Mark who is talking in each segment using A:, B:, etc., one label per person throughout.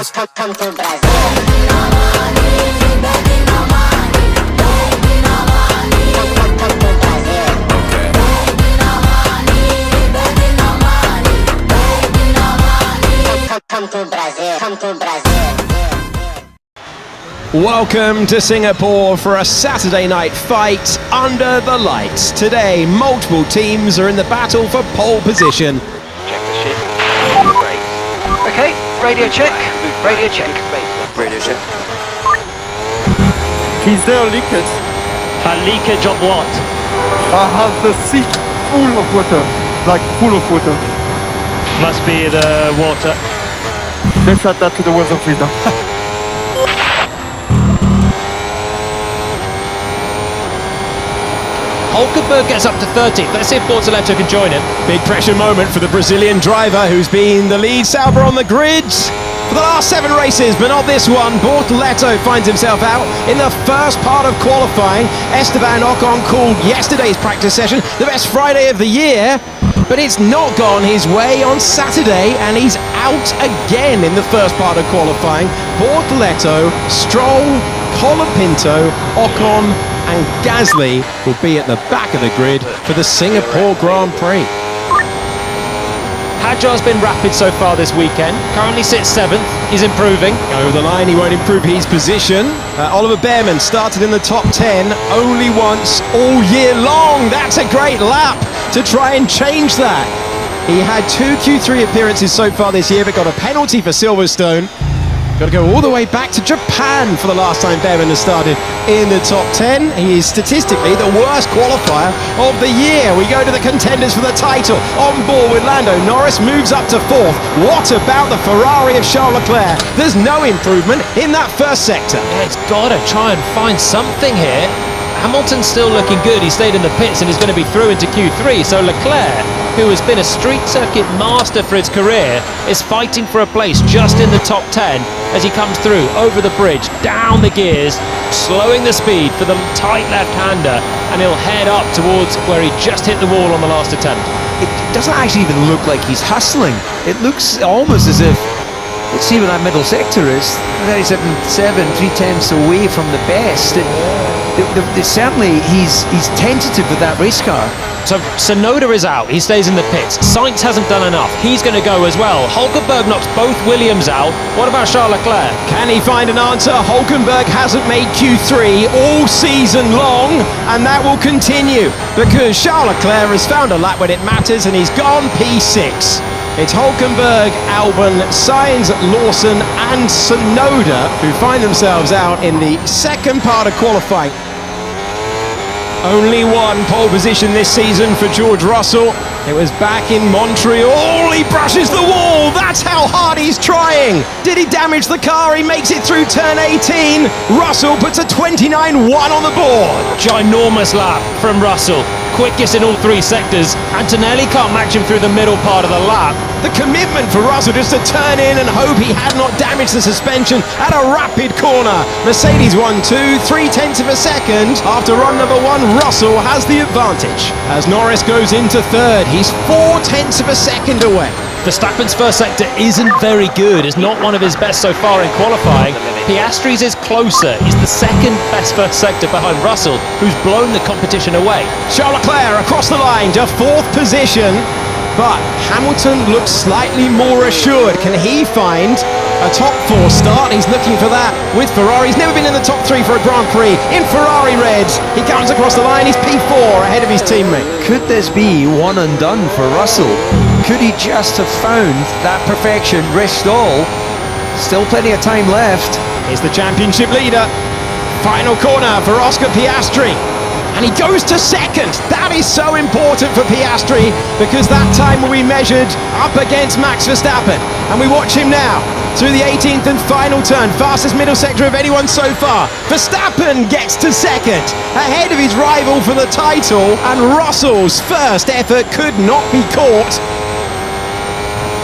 A: Come to Brazil. Come to Brazil. Come to Brazil.
B: Welcome to Singapore for a Saturday night fight under the lights. Today, multiple teams are in the battle for pole position.
C: Check the ship. Okay, radio check. Radio check. Radio check.
D: Is there a leakage?
E: A leakage of what?
D: I have the seat full of water. Like full of water.
E: Must be the water.
D: Let's add that to the weather freezer.
F: Hulkenberg gets up to 30th. Let's see if Bortoleto can join him.
B: Big pressure moment for the Brazilian driver who's been the lead Sauber on the grid for the last 7 races, but not this one. Bortoleto finds himself out in the first part of qualifying. Esteban Ocon called yesterday's practice session the best Friday of the year, but it's not gone his way on Saturday, and he's out again in the first part of qualifying. Bortoleto, Stroll, Colapinto, Ocon and Gasly will be at the back of the grid for the Singapore Grand Prix.
F: Hadjar's been rapid so far this weekend. Currently sits 7th. He's improving.
B: Over the line, he won't improve his position. Oliver Behrman started in the top 10 only once all year long. That's a great lap to try and change that. He had 2 Q3 appearances so far this year, but got a penalty for Silverstone. Got to go all the way back to Japan for the last time Behrman has started in the top 10. He is statistically the worst qualifier of the year. We go to the contenders for the title. On board with Lando Norris, moves up to 4th. What about the Ferrari of Charles Leclerc? There's no improvement in that first sector.
F: Yeah, it's got to try and find something here. Hamilton's still looking good. He stayed in the pits and is going to be through into Q3. So Leclerc, who has been a street circuit master for his career, is fighting for a place just in the top 10 as he comes through over the bridge, down the gears, slowing the speed for the tight left-hander, and he'll head up towards where he just hit the wall on the last attempt.
G: It doesn't actually even look like he's hustling. It looks almost as if, let's see what that middle sector is, 37.7, 3/10 away from the best. Certainly he's tentative with that race car.
F: So Tsunoda is out, he stays in the pits. Sainz hasn't done enough, he's going to go as well. Hulkenberg knocks both Williams out. What about Charles Leclerc?
B: Can he find an answer? Hulkenberg hasn't made Q3 all season long, and that will continue because Charles Leclerc has found a lap when it matters and he's gone P6. It's Hulkenberg, Albon, Sainz, Lawson and Tsunoda who find themselves out in the second part of qualifying. Only one pole position this season for George Russell. It was back in Montreal. He brushes the wall. That's how hard he's trying. Did he damage the car? He makes it through turn 18. Russell puts a 29.1 on the board.
F: Ginormous lap from Russell. Quickest in all 3 sectors. Antonelli can't match him through the middle part of the lap.
B: The commitment for Russell just to turn in and hope he had not damaged the suspension at a rapid corner. Mercedes 1-2, 0.3 of a second. After run number 1, Russell has the advantage. As Norris goes into 3rd, he's 0.4 of a second away.
F: Verstappen's first sector isn't very good. It's not one of his best so far in qualifying. Piastri's is closer. He's the second best first sector behind Russell, who's blown the competition away.
B: Charles Leclerc across the line to 4th position, but Hamilton looks slightly more assured. Can he find a top 4 start? He's looking for that with Ferrari. He's never been in the top 3 for a Grand Prix. In Ferrari reds, he comes across the line. He's P4 ahead of his teammate.
G: Could this be one and done for Russell? Could he just have found that perfection, risked all? Still plenty of time left.
B: Here's the championship leader. Final corner for Oscar Piastri. And he goes to 2nd. That is so important for Piastri because that time will be measured up against Max Verstappen. And we watch him now through the 18th and final turn. Fastest middle sector of anyone so far. Verstappen gets to 2nd, ahead of his rival for the title. And Russell's first effort could not be caught.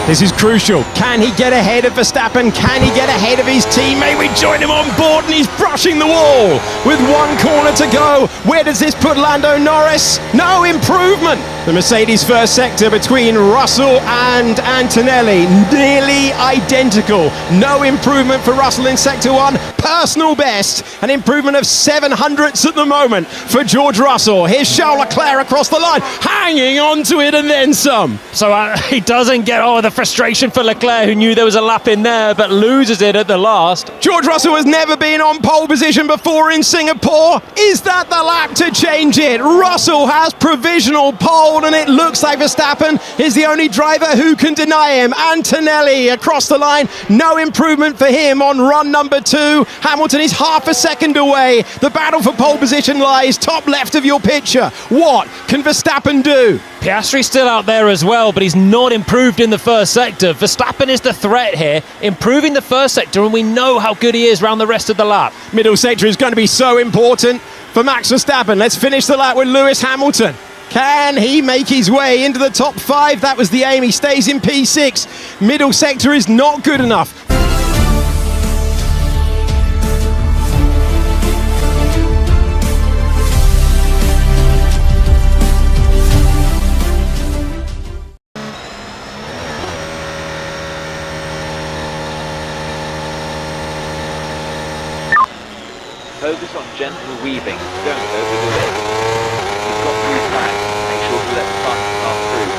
B: This is crucial. Can he get ahead of Verstappen? Can he get ahead of his teammate? We join him on board and he's brushing the wall with one corner to go. Where does this put Lando Norris? No improvement. The Mercedes first sector between Russell and Antonelli, nearly identical. No improvement for Russell in sector 1. Personal best, an improvement of 700ths at the moment for George Russell. Here's Charles Leclerc across the line, hanging on to it and then some.
F: So he doesn't get over the frustration for Leclerc, who knew there was a lap in there, but loses it at the last.
B: George Russell has never been on pole position before in Singapore. Is that the lap to change it? Russell has provisional pole and it looks like Verstappen is the only driver who can deny him. Antonelli across the line, no improvement for him on run number 2. Hamilton is half a second away. The battle for pole position lies top left of your picture. What can Verstappen do?
F: Piastri's still out there as well, but he's not improved in the first sector. Verstappen is the threat here, improving the first sector, and we know how good he is around the rest of the lap.
B: Middle sector is going to be so important for Max Verstappen. Let's finish the lap with Lewis Hamilton. Can he make his way into the top 5? That was the aim. He stays in P6. Middle sector is not good enough.
C: Focus on gentle weaving, don't overdo it. You've got through time, make sure to let the fun pass through.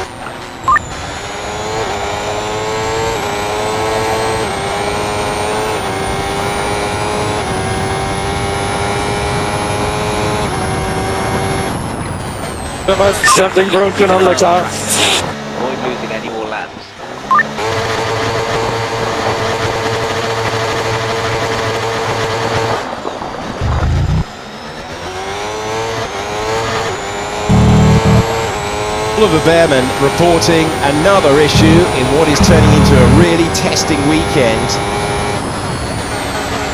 D: There must be something broken on the car.
C: Avoid losing any more laps.
B: Oliver Behrman reporting another issue in what is turning into a really testing weekend.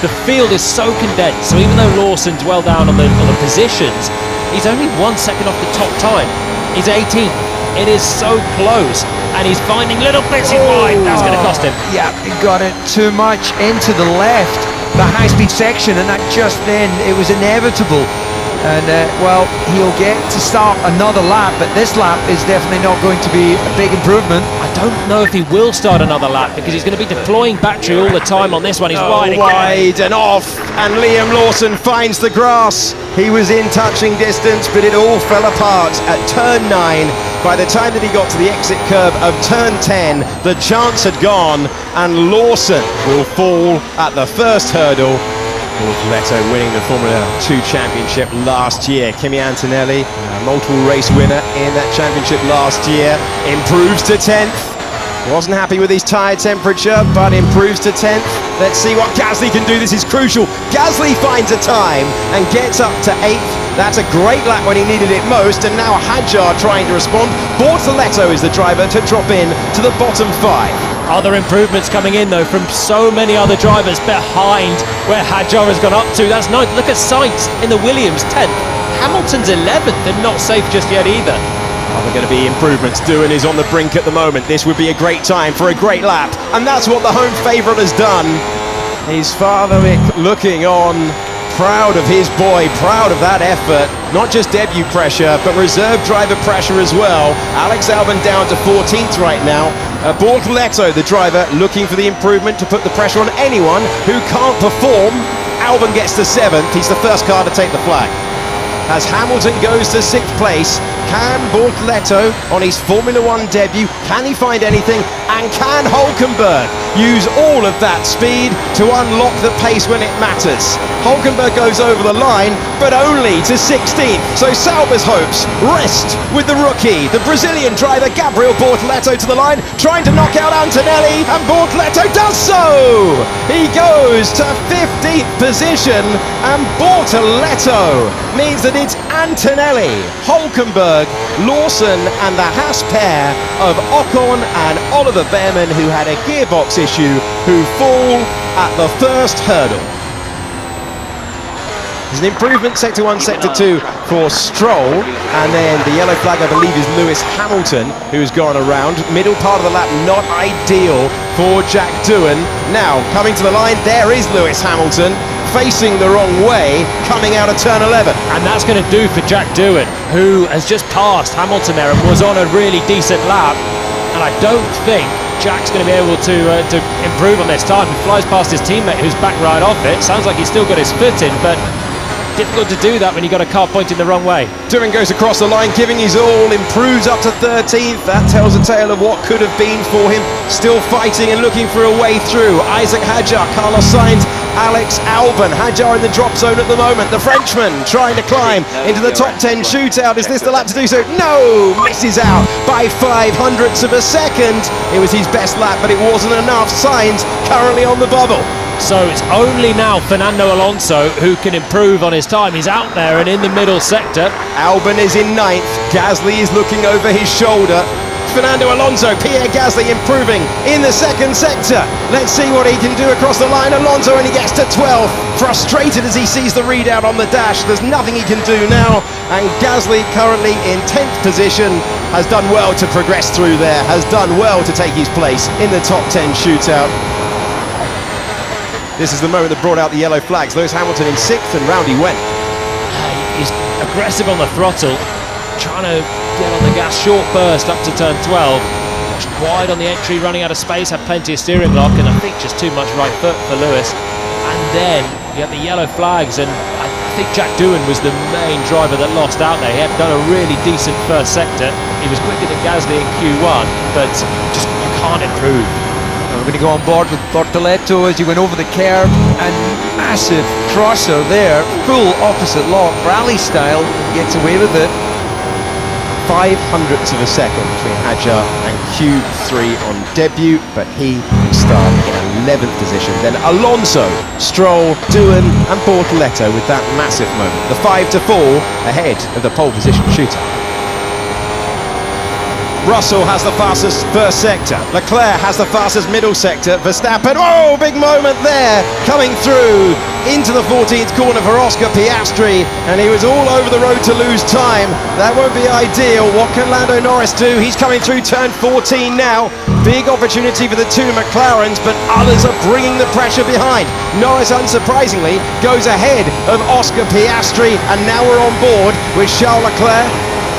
F: The field is so condensed, so even though Lawson's well down on the positions, he's only 1 second off the top time. He's 18th. It is so close, and he's finding little bits in wide. That's going to cost him.
G: Yeah, he got it too much into the left, the high-speed section, and that just then, it was inevitable. And, well, he'll get to start another lap, but this lap is definitely not going to be a big improvement.
F: I don't know if he will start another lap, because he's going to be deploying battery all the time on this one. He's wide again.
B: Wide and off, and Liam Lawson finds the grass. He was in touching distance, but it all fell apart at turn 9. By the time that he got to the exit curve of turn 10, the chance had gone, and Lawson will fall at the first hurdle. Bortoleto winning the Formula 2 championship last year. Kimi Antonelli, multiple race winner in that championship last year, improves to 10th. Wasn't happy with his tyre temperature, but improves to 10th. Let's see what Gasly can do. This is crucial. Gasly finds a time and gets up to 8th. That's a great lap when he needed it most, and now Hadjar trying to respond. Bortoleto is the driver to drop in to the bottom 5.
F: Other improvements coming in, though, from so many other drivers behind where Hadjar has gone up to. That's nice. Look at Sainz in the Williams 10th. Hamilton's 11th and not safe just yet either.
B: Are there going to be improvements? Doohan is on the brink at the moment. This would be a great time for a great lap, and that's what the home favourite has done. His father looking on, proud of his boy, proud of that effort. Not just debut pressure, but reserve driver pressure as well. Alex Albon down to 14th right now. Bortoleto, the driver, looking for the improvement to put the pressure on anyone who can't perform. Albon gets to 7th. He's the first car to take the flag. As Hamilton goes to 6th place, can Bortoleto, on his Formula 1 debut, can he find anything? And can Hulkenberg use all of that speed to unlock the pace when it matters? Hulkenberg goes over the line, but only to 16th. So Sauber's hopes rest with the rookie, the Brazilian driver Gabriel Bortoleto to the line, trying to knock out Antonelli, and Bortoleto does so! He goes to 15th position, and Bortoleto means that it's Antonelli, Hulkenberg, Lawson and the Haas pair of Ocon and Oliver Behrman, who had a gearbox issue, who fall at the first hurdle. There's an improvement, sector 1, sector 2 for Stroll, and then the yellow flag, I believe, is Lewis Hamilton, who's gone around. Middle part of the lap, not ideal for Jack Doohan. Now, coming to the line, there is Lewis Hamilton, facing the wrong way, coming out of turn 11.
F: And that's going to do for Jack Doohan, who has just passed Hamilton there and was on a really decent lap. And I don't think Jack's going to be able to improve on this time. He flies past his teammate who's back right off it. Sounds like he's still got his foot in, but difficult to do that when you've got a car pointing the wrong way.
B: Doohan goes across the line, giving his all, improves up to 13th. That tells a tale of what could have been for him. Still fighting and looking for a way through. Isaac Hadjar, Carlos Sainz, Alex Albon. Hadjar in the drop zone at the moment. The Frenchman trying to climb into the top 10 shootout. Is this the lap to do so? No! Misses out by 0.05 of a second. It was his best lap, but it wasn't enough. Sainz currently on the bubble.
F: So it's only now Fernando Alonso who can improve on his time. He's out there and in the middle sector.
B: Albon is in 9th. Gasly is looking over his shoulder. Fernando Alonso, Pierre Gasly improving in the second sector. Let's see what he can do across the line. Alonso, and he gets to 12th. Frustrated as he sees the readout on the dash. There's nothing he can do now. And Gasly, currently in 10th position, has done well to progress through there, has done well to take his place in the top 10 shootout. This is the moment that brought out the yellow flags. Lewis Hamilton in 6th, and round he went.
F: He's aggressive on the throttle, trying to get on the gas, short burst up to turn 12. Just wide on the entry, running out of space, had plenty of steering lock, and I think just too much right foot for Lewis. And then you have the yellow flags, and I think Jack Doohan was the main driver that lost out there. He had done a really decent first sector. He was quicker than Gasly in Q1, but just you can't improve.
G: We're going to go on board with Bortoleto as he went over the curb, and massive crosser there, full opposite lock, rally style, gets away with it.
B: 0.05 of a second between Hadjar and Q3 on debut, but he will start in 11th position. Then Alonso, Stroll, Doohan and Bortoleto with that massive moment. The 5-4 ahead of the pole position shooter. Russell has the fastest first sector. Leclerc has the fastest middle sector. Verstappen, oh, big moment there, coming through into the 14th corner for Oscar Piastri, and he was all over the road to lose time. That won't be ideal. What can Lando Norris do? He's coming through turn 14 now. Big opportunity for the two McLarens, but others are bringing the pressure behind. Norris, unsurprisingly, goes ahead of Oscar Piastri, and now we're on board with Charles Leclerc.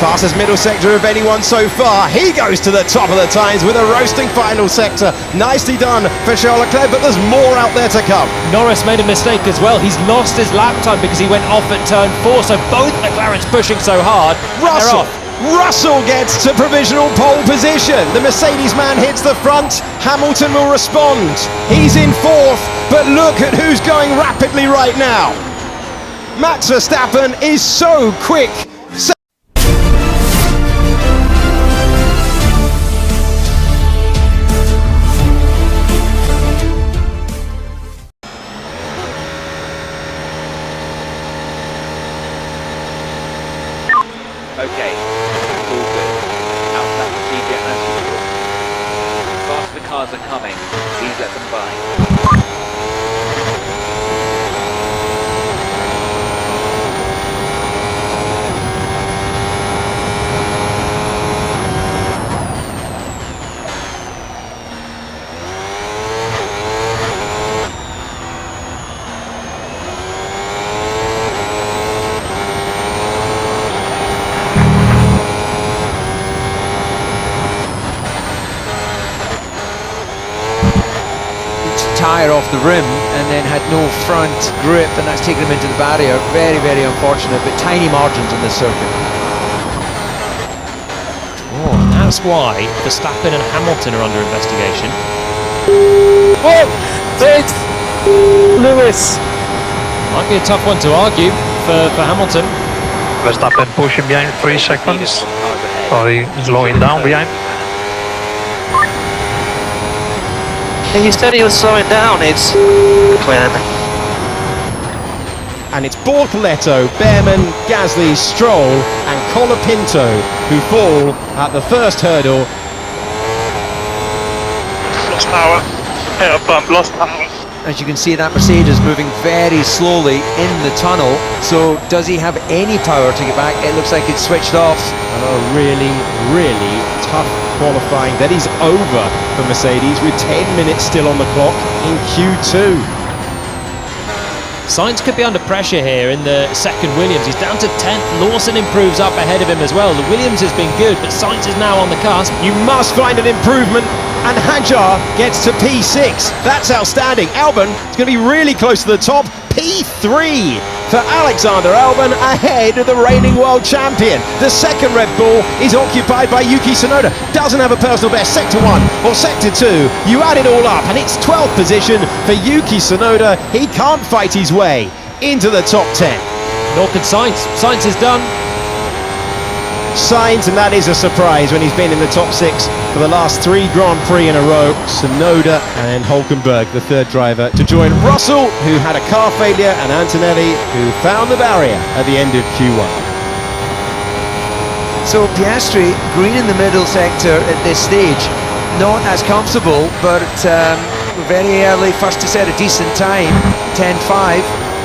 B: Fastest middle sector of anyone so far. He goes to the top of the times with a roasting final sector. Nicely done for Charles Leclerc, but there's more out there to come.
F: Norris made a mistake as well. He's lost his lap time because he went off at turn 4, so both McLarens pushing so hard.
B: Russell gets to provisional pole position. The Mercedes man hits the front. Hamilton will respond. He's in 4th, but look at who's going rapidly right now. Max Verstappen is so quick.
C: Okay, it's all good. Outside procedure as usual. Fast the cars are coming, please let them by.
G: Tyre off the rim and then had no front grip, and that's taken him into the barrier. Very, very unfortunate, but tiny margins on this circuit.
F: Oh, and that's why Verstappen and Hamilton are under investigation.
E: Oh, thanks, Lewis.
F: Might be a tough one to argue for Hamilton.
E: Verstappen pushing behind 3 seconds.
C: Cars ahead.
E: Sorry, slowing down behind.
H: He said he was slowing down, it's Quinn.
B: And it's Bortoleto, Behrman, Gasly, Stroll and Colapinto who fall at the first hurdle.
E: Lost power. Air pump, lost power.
G: as you can see, that Mercedes moving very slowly in the tunnel. So does he have any power to get back? It looks like it's switched off.
B: A really, really tough qualifying that is over for Mercedes with 10 minutes still on the clock in Q2.
F: Sainz could be under pressure here in the second Williams. He's down to 10th. Lawson improves up ahead of him as well. The Williams has been good, but Sainz is now on the cusp.
B: You must find an improvement, and Hajar gets to P6. That's outstanding. Albon is going to be really close to the top. P3 for Alexander Albon, ahead of the reigning world champion. The second Red Bull is occupied by Yuki Tsunoda. Doesn't have a personal best, Sector 1 or Sector 2. You add it all up, and it's 12th position for Yuki Tsunoda. He can't fight his way into the top 10.
F: Nor can Sainz. Sainz is done.
B: Sainz, and that is a surprise when he's been in the top 6 for the last 3 Grand Prix in a row. Tsunoda and Hülkenberg, the third driver, to join Russell, who had a car failure, and Antonelli, who found the barrier at the end of Q1.
G: So Piastri, green in the middle sector at this stage, not as comfortable, but very early, first to set a decent time, 10.5.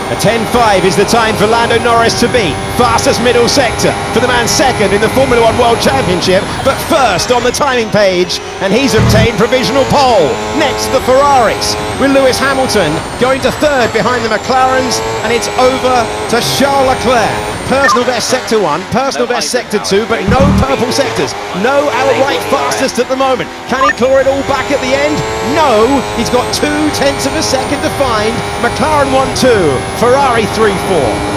B: A 10.5 is the time for Lando Norris to beat. Fastest middle sector for the man second in the Formula 1 World Championship, but first on the timing page, and he's obtained provisional pole. Next, the Ferraris, with Lewis Hamilton going to third behind the McLarens, and it's over to Charles Leclerc. Personal best Sector 1, personal best Sector 2, but no purple sectors. No outright fastest at the moment. Can he claw it all back at the end? No, he's got 0.2 of a second to find. McLaren 1-2, Ferrari 3-4.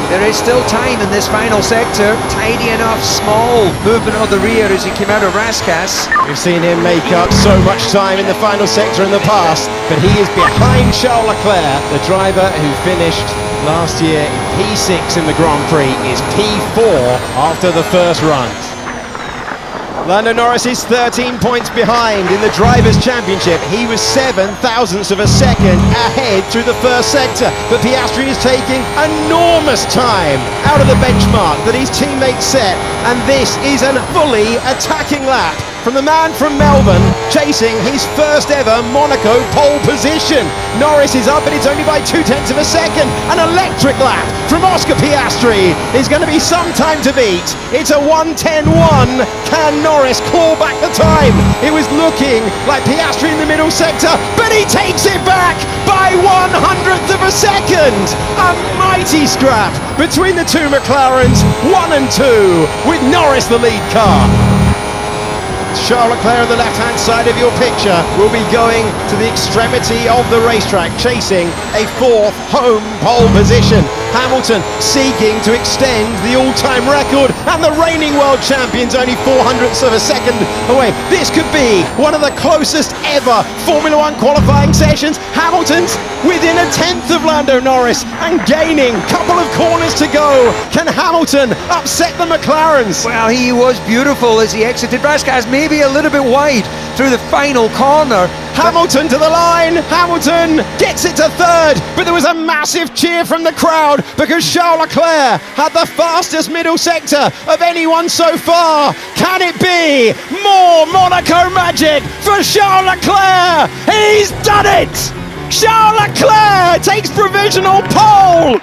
G: There is still time in this final sector. Tidy enough, small movement of the rear as he came out of Raskas.
B: We've seen him make up so much time in the final sector in the past, but he is behind Charles Leclerc. The driver who finished last year in P6 in the Grand Prix is P4 after the first runs. Lando Norris is 13 points behind in the Drivers' Championship. He was 7 thousandths of a second ahead through the first sector, but Piastri is taking enormous time out of the benchmark that his teammates set, and this is a fully attacking lap from the man from Melbourne, chasing his first ever Monaco pole position. Norris is up, but it's only by 0.2 of a second. An electric lap from Oscar Piastri is going to be some time to beat. It's a 1:10.1. Can Norris claw back the time? It was looking like Piastri in the middle sector, but he takes it back by 1/100th of a second. A mighty scrap between the two McLarens, 1 and 2, with Norris the lead car. Charles Leclerc on the left-hand side of your picture will be going to the extremity of the racetrack, chasing a 4th home pole position. Hamilton seeking to extend the all-time record, and the reigning world champions only 0.04 of a second away. This could be one of the closest ever Formula 1 qualifying sessions. Hamilton's within 1/10 of Lando Norris and gaining a couple of corners to go. Can Hamilton upset the McLarens?
G: Well, he was beautiful as he exited Raskas, maybe a little bit wide through the final corner.
B: Hamilton to the line, Hamilton gets it to third, but there was a massive cheer from the crowd because Charles Leclerc had the fastest middle sector of anyone so far. Can it be more Monaco magic for Charles Leclerc? He's done it! Charles Leclerc takes provisional pole!